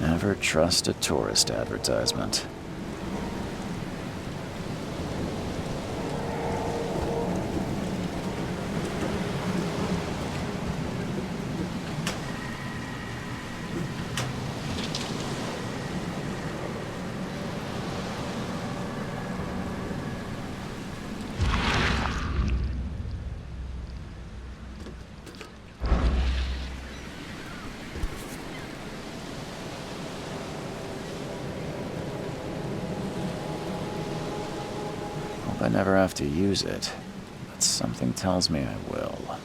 Never trust a tourist advertisement. I never have to use it, but something tells me I will.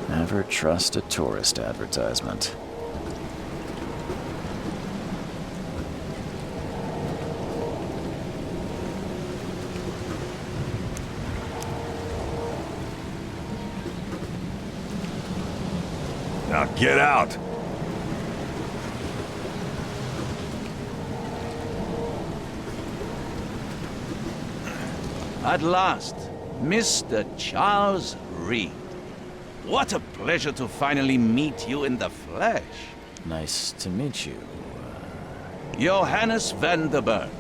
Never trust a tourist advertisement. Now get out! At last, Mr. Charles Reed. What a pleasure to finally meet you in the flesh. Nice to meet you. Johannes Vanderberg,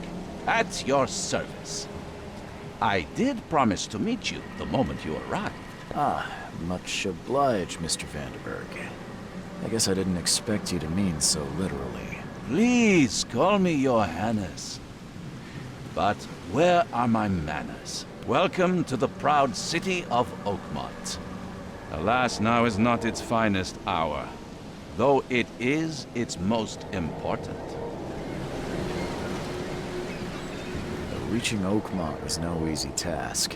at your service. I did promise to meet you the moment you arrived. Ah, much obliged, Mr. Vanderberg. I guess I didn't expect you to mean so literally. Please call me Johannes. But where are my manners? Welcome to the proud city of Oakmont. Alas, now is not its finest hour, though it is its most important. Reaching Oakmont was no easy task.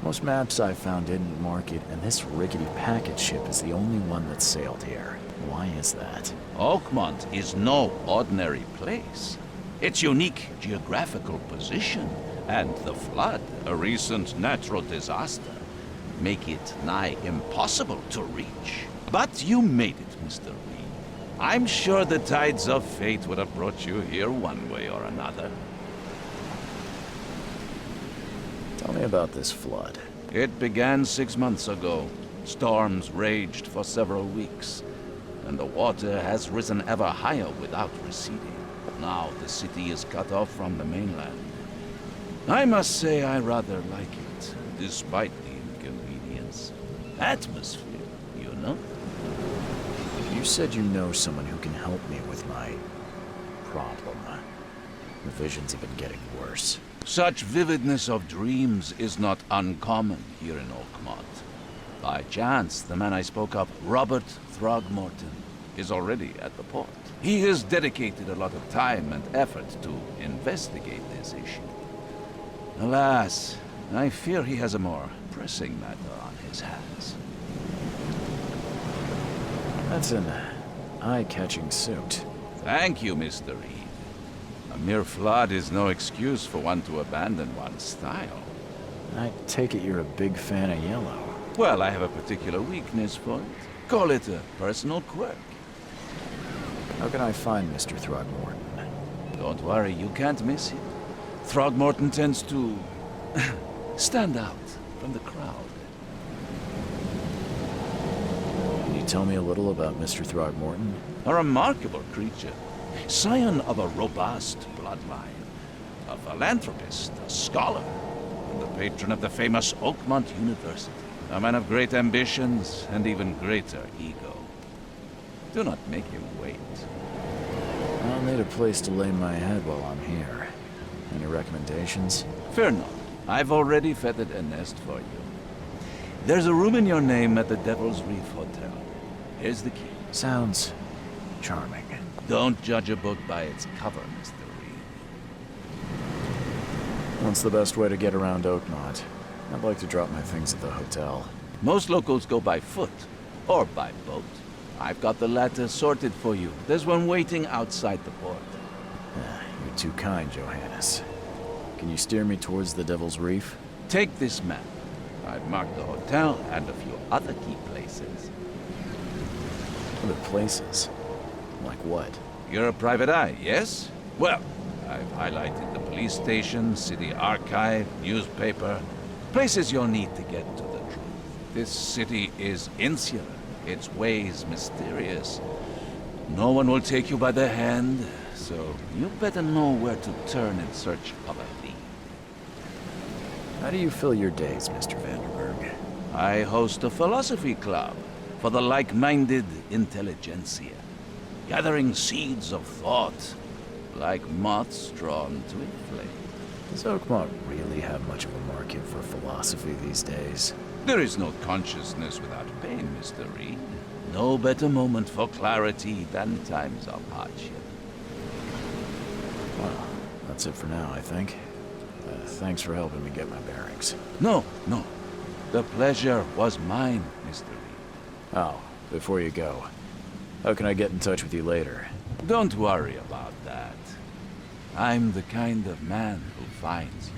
Most maps I found didn't mark it, and this rickety packet ship is the only one that sailed here. Why is that? Oakmont is no ordinary place. Its unique geographical position, and the flood, a recent natural disaster, make it nigh impossible to reach. But you made it, Mr. Reed. I'm sure the tides of fate would have brought you here one way or another. Tell me about this flood. It began 6 months ago. Storms raged for several weeks, and the water has risen ever higher without receding. Now the city is cut off from the mainland. I must say I rather like it, despite the inconvenience. Atmosphere, you know? You said you know someone who can help me with my problem. The visions have been getting worse. Such vividness of dreams is not uncommon here in Oakmont. By chance, the man I spoke of, Robert Throgmorton, is already at the port. He has dedicated a lot of time and effort to investigate this issue. Alas, I fear he has a more pressing matter on his hands. That's an eye-catching suit. Thank you, Mr. Reed. A mere flood is no excuse for one to abandon one's style. I take it you're a big fan of yellow. Well, I have a particular weakness for it. Call it a personal quirk. How can I find Mr. Throgmorton? Don't worry, you can't miss him. Throgmorton tends to stand out from the crowd. Can you tell me a little about Mr. Throgmorton? A remarkable creature, scion of a robust bloodline, a philanthropist, a scholar, and the patron of the famous Oakmont University. A man of great ambitions and even greater ego. Do not make him wait. I'll need a place to lay my head while I'm here. Any recommendations? Fear not. I've already feathered a nest for you. There's a room in your name at the Devil's Reef Hotel. Here's the key. Sounds charming. Don't judge a book by its cover, Mr. Reed. What's the best way to get around Oakmont? I'd like to drop my things at the hotel. Most locals go by foot, or by boat. I've got the latter sorted for you. There's one waiting outside the port. You're too kind, Johannes. Can you steer me towards the Devil's Reef? Take this map. I've marked the hotel and a few other key places. Other places? Like what? You're a private eye, yes? Well, I've highlighted the police station, city archive, newspaper, places you'll need to get to the truth. This city is insular, its ways mysterious. No one will take you by the hand, so you better know where to turn in search of a lead. How do you fill your days, Mr. Vanderberg? I host a philosophy club for the like-minded intelligentsia, gathering seeds of thought like moths drawn to a flame. Does Oakmont really have much of a market for philosophy these days? There is no consciousness without pain, Mr. Reed. No better moment for clarity than times of hardship. Well, that's it for now, I think. Thanks for helping me get my bearings. No. The pleasure was mine, Mr. Reed. Oh, before you go, how can I get in touch with you later? Don't worry about that. I'm the kind of man who finds you.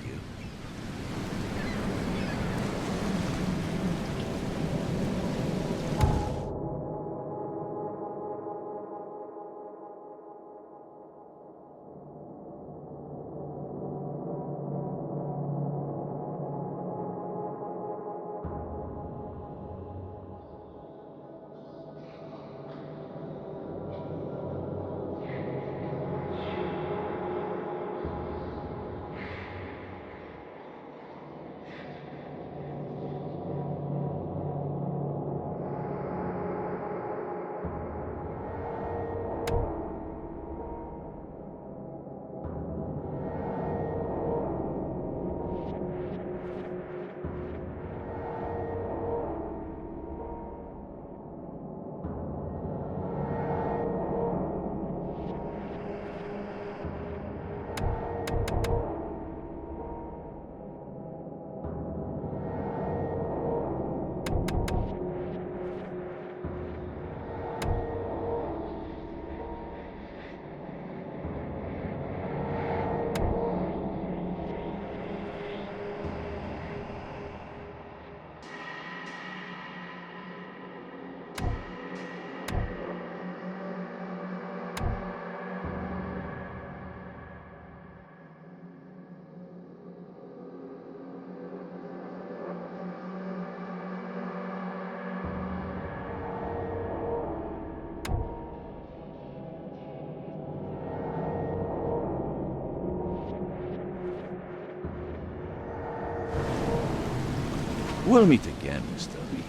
We'll meet again, Mr. Reed.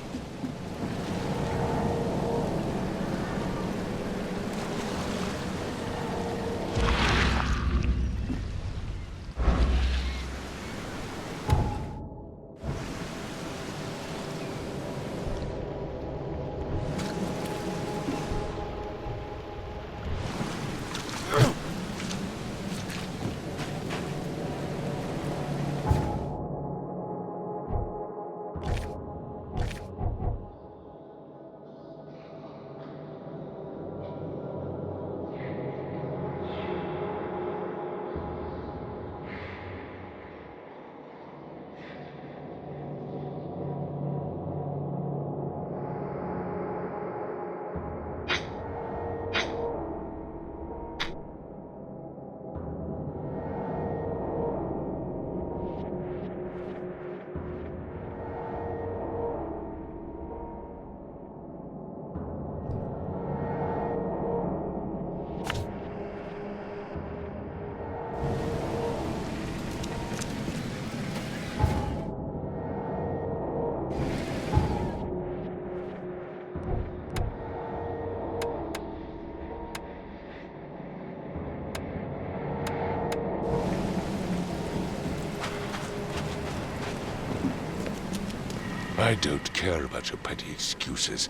I don't care about your petty excuses.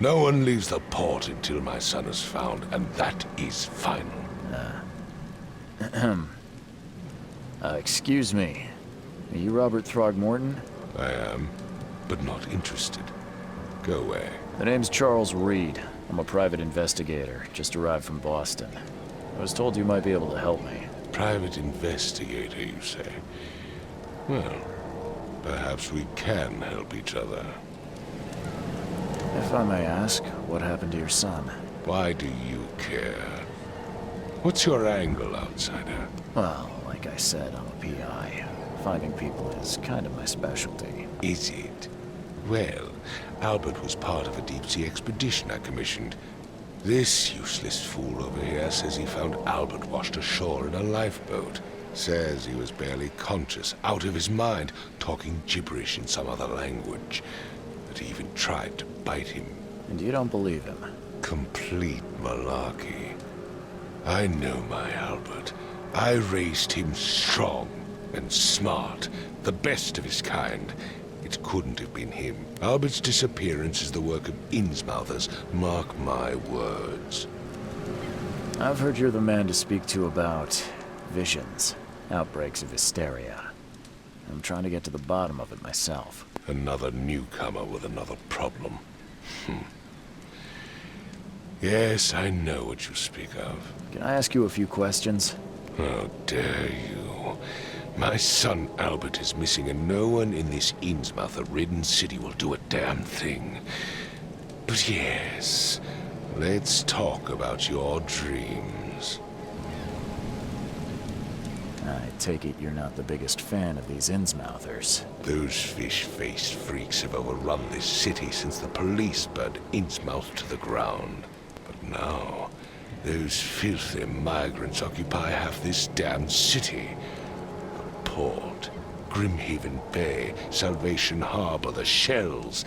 No one leaves the port until my son is found, and that is final. Excuse me. Are you Robert Throgmorton? I am, but not interested. Go away. The name's Charles Reed. I'm a private investigator, just arrived from Boston. I was told you might be able to help me. Private investigator, you say? Well, perhaps we can help each other. If I may ask, what happened to your son? Why do you care? What's your angle, outsider? Well, like I said, I'm a PI. Finding people is kind of my specialty. Is it? Well, Albert was part of a deep-sea expedition I commissioned. This useless fool over here says he found Albert washed ashore in a lifeboat. Says he was barely conscious, out of his mind, talking gibberish in some other language. That he even tried to bite him. And you don't believe him? Complete malarkey. I know my Albert. I raised him strong and smart, the best of his kind. It couldn't have been him. Albert's disappearance is the work of Innsmouthers, mark my words. I've heard you're the man to speak to about visions, outbreaks of hysteria. I'm trying to get to the bottom of it myself. Another newcomer with another problem. Yes, I know what you speak of. Can I ask you a few questions? How dare you? My son Albert is missing, and no one in this Innsmouther-ridden city will do a damn thing. But yes, let's talk about your dreams. I take it you're not the biggest fan of these Innsmouthers. Those fish-faced freaks have overrun this city since the police burned Innsmouth to the ground. But now, those filthy migrants occupy half this damn city. The port, Grimhaven Bay, Salvation Harbor, the Shells.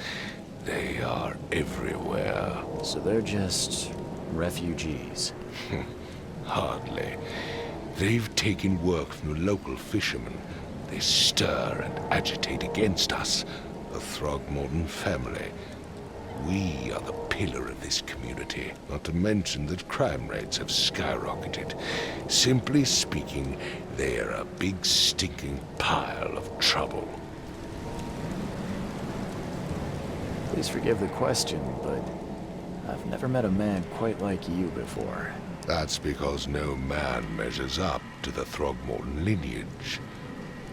They are everywhere. So they're just refugees. Hardly. They've taken work from the local fishermen. They stir and agitate against us, the Throgmorton family. We are the pillar of this community, not to mention that crime rates have skyrocketed. Simply speaking, they are a big stinking pile of trouble. Please forgive the question, but I've never met a man quite like you before. That's because no man measures up to the Throgmorton lineage.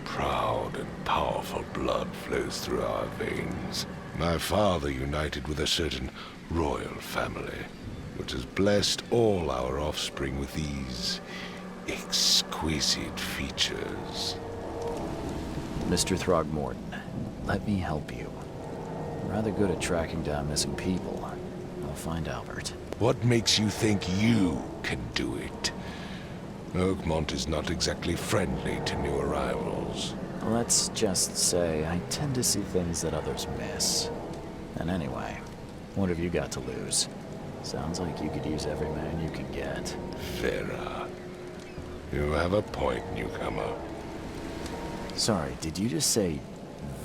Proud and powerful blood flows through our veins. My father united with a certain royal family, which has blessed all our offspring with these exquisite features. Mr. Throgmorton, let me help you. I'm rather good at tracking down missing people. I'll find Albert. What makes you think you can do it? Oakmont is not exactly friendly to new arrivals. Let's just say I tend to see things that others miss. And anyway, what have you got to lose? Sounds like you could use every man you can get. Vera. You have a point, newcomer. Sorry, did you just say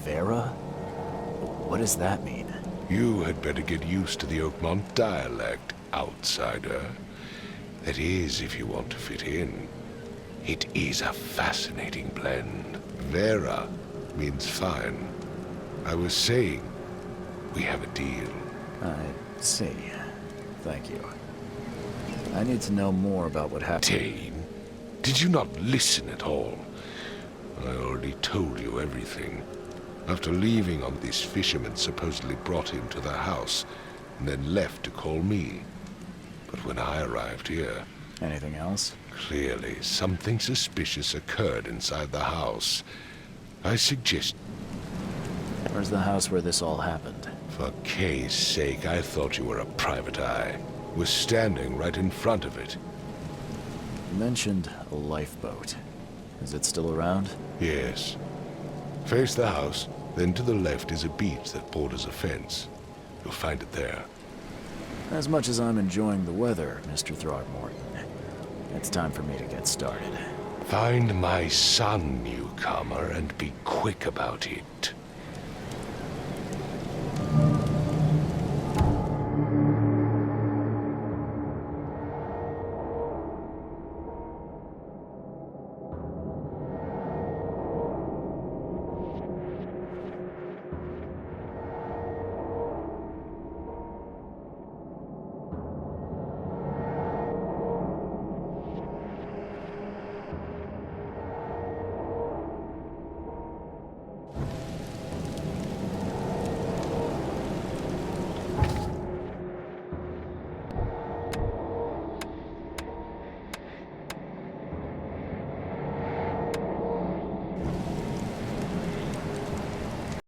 Vera? What does that mean? You had better get used to the Oakmont dialect, outsider. That is, if you want to fit in. It is a fascinating blend. Vera means fine. I was saying, we have a deal. I see. Thank you. I need to know more about what happened. Dane, did you not listen at all? I already told you everything. After leaving on this fisherman supposedly brought him to the house, and then left to call me. But when I arrived here, Anything else? clearly something suspicious occurred inside the house. I suggest, Where's the house where this all happened? for Kay's sake, I thought you were a private eye. Was standing right in front of it. You mentioned a lifeboat. Is it still around? Yes. Face the house, then to the left is a beach that borders a fence. You'll find it there. As much as I'm enjoying the weather, Mr. Throgmorton, it's time for me to get started. Find my son, newcomer, and be quick about it.